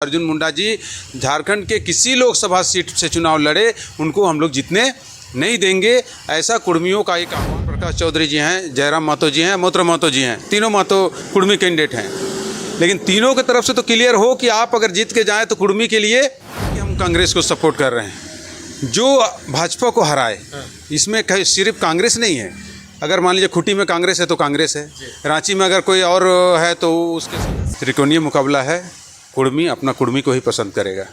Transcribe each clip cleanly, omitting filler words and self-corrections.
अर्जुन मुंडा जी झारखंड के किसी लोकसभा सीट से चुनाव लड़े, उनको हम लोग जीतने नहीं देंगे। ऐसा कुर्मियों का एक आह्वान प्रकाश चौधरी जी हैं, जयराम महतो जी हैं, मोत्र महतो जी हैं, तीनों महतो कुर्मी कैंडिडेट हैं। लेकिन तीनों की तरफ से तो क्लियर हो कि आप अगर जीत के जाएँ तो कुर्मी के लिए कि हम कांग्रेस को सपोर्ट कर रहे हैं, जो भाजपा को हराए। इसमें सिर्फ कांग्रेस नहीं है, अगर मान लीजिए खूंटी में कांग्रेस है तो कांग्रेस है, रांची में अगर कोई और है तो उसके त्रिकोणीय मुकाबला है। कुर्मी अपना कुर्मी को ही पसंद करेगा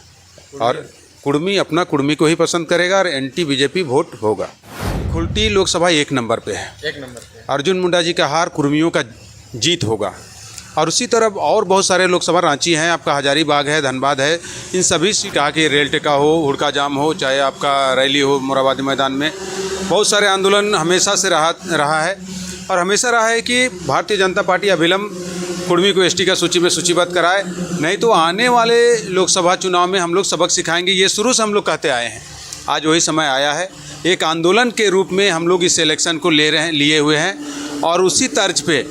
और कुर्मी अपना कुर्मी को ही पसंद करेगा और एंटी बीजेपी वोट होगा। खूंटी लोकसभा 1 नंबर पे है, 1 नंबर पे। अर्जुन मुंडा जी का हार, कुर्मियों का जीत होगा। और उसी तरफ और बहुत सारे लोकसभा, रांची हैं, आपका हजारीबाग है, धनबाद है, इन सभी सीट आके रेल टेका हो, हुड़का जाम हो, चाहे आपका रैली हो मोराबादी मैदान में, बहुत सारे आंदोलन हमेशा से रहा है। और हमेशा रहा है कि भारतीय जनता पार्टी अविलंब कुर्मी को एसटी का सूची में सूचीबद्ध कराए, नहीं तो आने वाले लोकसभा चुनाव में हम लोग सबक सिखाएंगे। ये शुरू से हम लोग कहते आए हैं, आज वही समय आया है। एक आंदोलन के रूप में हम लोग इस इलेक्शन को लिए हुए हैं और उसी तर्ज पे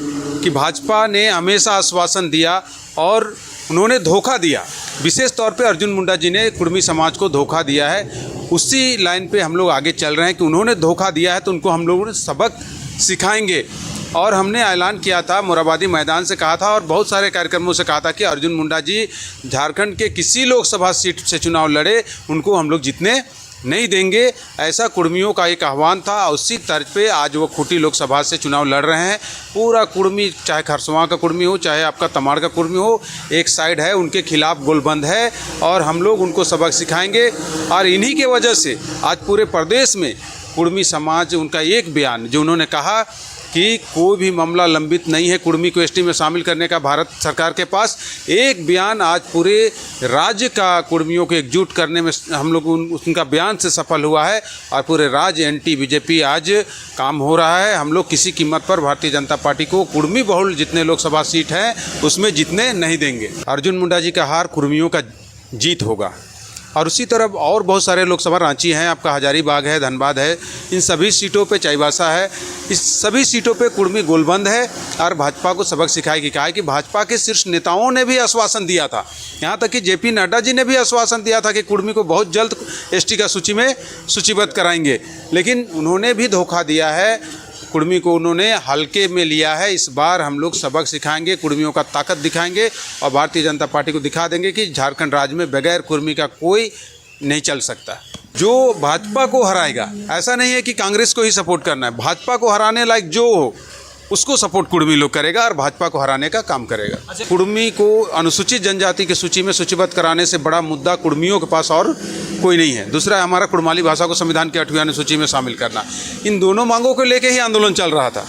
कि भाजपा ने हमेशा आश्वासन दिया और उन्होंने धोखा दिया, विशेष तौर पे अर्जुन मुंडा जी ने कुर्मी समाज को धोखा दिया है। उसी लाइन पे हम लोग आगे चल रहे हैं कि उन्होंने धोखा दिया है तो उनको हम लोगों ने सबक सिखाएंगे। और हमने ऐलान किया था, मोराबादी मैदान से कहा था और बहुत सारे कार्यक्रमों से कहा था कि अर्जुन मुंडा जी झारखंड के किसी लोकसभा सीट से चुनाव लड़े, उनको हम लोग जीतने नहीं देंगे। ऐसा कुर्मियों का एक आह्वान था। उसी तर्ज पे आज वो खूंटी लोकसभा से चुनाव लड़ रहे हैं। पूरा कुर्मी, चाहे खरसवां का कुर्मी हो, चाहे आपका तमाड़ का कुर्मी हो, एक साइड है, उनके खिलाफ गोलबंद है और हम लोग उनको सबक सिखाएंगे। और इन्हीं के वजह से आज पूरे प्रदेश में कुर्मी समाज, उनका एक बयान जो उन्होंने कहा कि कोई भी मामला लंबित नहीं है कुर्मी को एसटी में शामिल करने का भारत सरकार के पास, एक बयान आज पूरे राज्य का कुर्मियों को एकजुट करने में हम लोग उनका बयान से सफल हुआ है और पूरे राज्य एंटी बीजेपी आज काम हो रहा है। हम लोग किसी कीमत पर भारतीय जनता पार्टी को कुर्मी बहुल जितने लोकसभा सीट हैं उसमें जीतने नहीं देंगे। अर्जुन मुंडा जी का हार, कुर्मियों का जीत होगा। और उसी तरफ और बहुत सारे लोकसभा, रांची हैं, आपका हजारीबाग है, धनबाद है, इन सभी सीटों पे चाईबासा है, इस सभी सीटों पे कुर्मी गोलबंद है और भाजपा को सबक सिखाएगी। कहा है कि भाजपा के शीर्ष नेताओं ने भी आश्वासन दिया था, यहाँ तक कि जेपी नड्डा जी ने भी आश्वासन दिया था कि कुर्मी को बहुत जल्द एसटी का सूची में सूचीबद्ध कराएंगे, लेकिन उन्होंने भी धोखा दिया है। कुर्मी को उन्होंने हल्के में लिया है। इस बार हम लोग सबक सिखाएंगे, कुर्मियों का ताकत दिखाएंगे और भारतीय जनता पार्टी को दिखा देंगे कि झारखंड राज्य में बगैर कुर्मी का कोई नहीं चल सकता। जो भाजपा को हराएगा, ऐसा नहीं है कि कांग्रेस को ही सपोर्ट करना है, भाजपा को हराने लायक जो हो उसको सपोर्ट कुर्मी लोग करेगा और भाजपा को हराने का काम करेगा। कुर्मी को अनुसूचित जनजाति की सूची में सूचीबद्ध कराने से बड़ा मुद्दा कुर्मियों के पास और कोई नहीं है। दूसरा है हमारा कुड़माली भाषा को संविधान की 8वीं अनुसूची में शामिल करना। इन दोनों मांगों को लेकर ही आंदोलन चल रहा था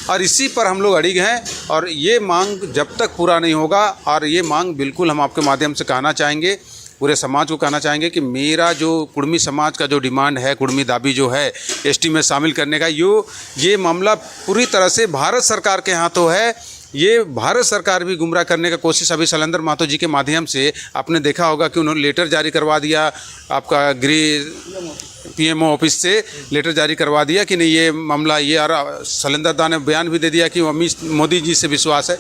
और इसी पर हम लोग अड़िग हैं और ये मांग जब तक पूरा नहीं होगा, और ये मांग बिल्कुल हम आपके माध्यम से कहना चाहेंगे, पूरे समाज को कहना चाहेंगे कि मेरा जो कुर्मी समाज का जो डिमांड है, कुर्मी दाबी जो है एसटी में शामिल करने का, ये मामला पूरी तरह से भारत सरकार के हाथों है। ये भारत सरकार भी गुमराह करने का कोशिश अभी शैलेंद्र महतो जी के माध्यम से आपने देखा होगा कि उन्होंने लेटर जारी करवा दिया, आपका गृह पीएमओ ऑफिस से लेटर जारी करवा दिया कि नहीं ये मामला, ये शैलेंद्र दा ने बयान भी दे दिया कि अमित मोदी जी से विश्वास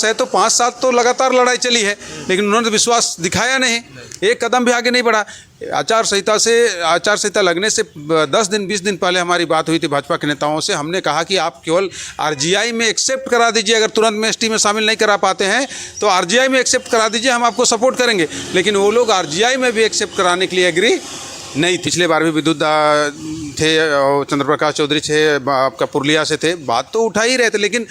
है। तो 5 साल तो लगातार लड़ाई चली है, लेकिन उन्होंने विश्वास दिखाया नहीं, एक कदम भी आगे नहीं बढ़ा। आचार संहिता लगने से 10 दिन 20 दिन पहले हमारी बात हुई थी भाजपा के नेताओं से। हमने कहा कि आप केवल आरजीआई में एक्सेप्ट करा दीजिए, अगर तुरंत में एसटी में शामिल नहीं करा पाते हैं तो आरजीआई में एक्सेप्ट करा दीजिए, हम आपको सपोर्ट करेंगे। लेकिन वो लोग आरजीआई में भी एक्सेप्ट कराने के लिए एग्री नहीं। पिछले बार भी विद्युत थे, चंद्र प्रकाश चौधरी थे, आपका पुरुलिया से थे, बात तो उठा ही रहे थे, लेकिन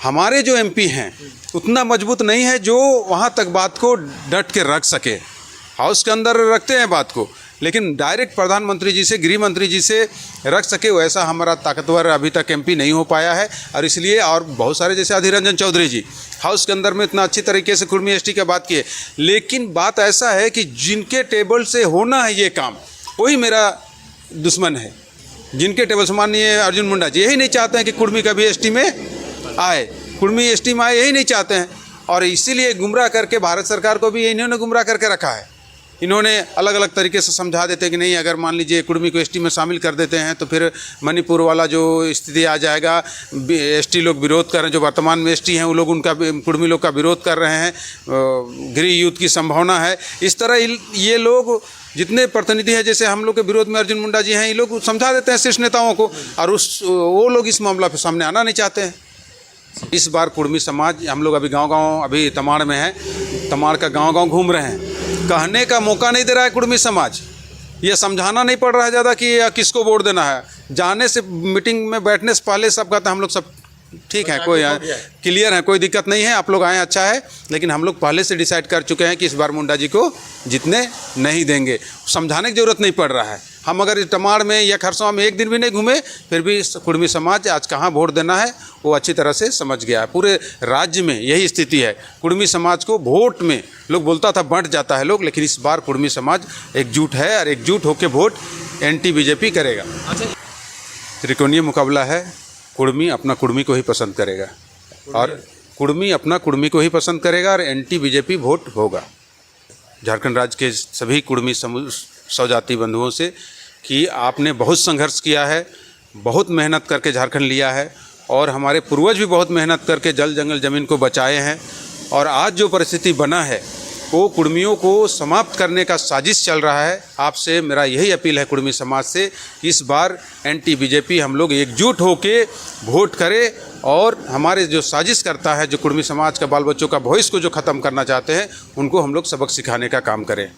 हमारे जो एमपी हैं उतना मजबूत नहीं है जो वहाँ तक बात को डट के रख सके। हाउस के अंदर रखते हैं बात को, लेकिन डायरेक्ट प्रधानमंत्री जी से, गृह मंत्री जी से रख सके वैसा हमारा ताकतवर अभी तक एमपी नहीं हो पाया है। और इसलिए और बहुत सारे जैसे अधीर रंजन चौधरी जी हाउस के अंदर में इतना अच्छी तरीके से कुर्मी एसटी की बात किए, लेकिन बात ऐसा है कि जिनके टेबल से होना है ये काम, वही मेरा दुश्मन है। जिनके टेबल से, माननीय अर्जुन मुंडा जी यही नहीं चाहते हैं कि कुर्मी कभी एसटी में आए, कुर्मी एसटी में आए, यही नहीं चाहते हैं। और इसीलिए गुमराह करके भारत सरकार को भी इन्होंने गुमराह करके रखा है। इन्होंने अलग अलग तरीके से समझा देते कि नहीं, अगर मान लीजिए कुर्मी को एसटी में शामिल कर देते हैं तो फिर मणिपुर वाला जो स्थिति आ जाएगा। एसटी लोग विरोध कर रहे हैं, जो वर्तमान में एसटी हैं वो लोग उनका, कुर्मी लोग का विरोध कर रहे हैं, गृह युद्ध की संभावना है। इस तरह ये लोग जितने प्रतिनिधि हैं, जैसे हम लोग के विरोध में अर्जुन मुंडा जी हैं, ये लोग समझा देते हैं शीर्ष नेताओं को, और वो लोग इस मामला पर सामने आना नहीं चाहते हैं। इस बार कुर्मी समाज, हम लोग अभी गांव-गांव, अभी तमाड़ में हैं, तमाड़ का गांव-गांव घूम रहे हैं, कहने का मौका नहीं दे रहा है कुर्मी समाज। ये समझाना नहीं पड़ रहा है ज़्यादा कि किसको वोट देना है। जाने से, मीटिंग में बैठने से पहले सब कहते हैं हम लोग सब ठीक है, कोई क्लियर है, कोई दिक्कत नहीं है, आप लोग आए अच्छा है, लेकिन हम लोग पहले से डिसाइड कर चुके हैं कि इस बार मुंडा जी को जितने नहीं देंगे। समझाने की ज़रूरत नहीं पड़ रहा है। हम अगर तमाड़ में या खरसवां में एक दिन भी नहीं घूमे, फिर भी कुर्मी समाज आज कहाँ वोट देना है वो अच्छी तरह से समझ गया है। पूरे राज्य में यही स्थिति है। कुर्मी समाज को वोट में, लोग बोलता था बंट जाता है लोग, लेकिन इस बार कुर्मी समाज एकजुट है और एकजुट होकर वोट एंटी बीजेपी करेगा। त्रिकोणीय मुकाबला है। कुर्मी अपना कुर्मी को ही पसंद करेगा और कुर्मी अपना कुर्मी को ही पसंद करेगा और एंटी बीजेपी वोट होगा। झारखंड राज्य के सभी कुर्मी स्वजाति बंधुओं से कि आपने बहुत संघर्ष किया है, बहुत मेहनत करके झारखंड लिया है, और हमारे पूर्वज भी बहुत मेहनत करके जल जंगल ज़मीन को बचाए हैं, और आज जो परिस्थिति बना है वो कुर्मियों को समाप्त करने का साजिश चल रहा है। आपसे मेरा यही अपील है कुर्मी समाज से, इस बार एंटी बीजेपी हम लोग एकजुट होके वोट करें, और हमारे जो साजिश करता है, जो कुर्मी समाज का बाल बच्चों का भविष्य को जो ख़त्म करना चाहते हैं, उनको हम लोग सबक सिखाने का काम करें।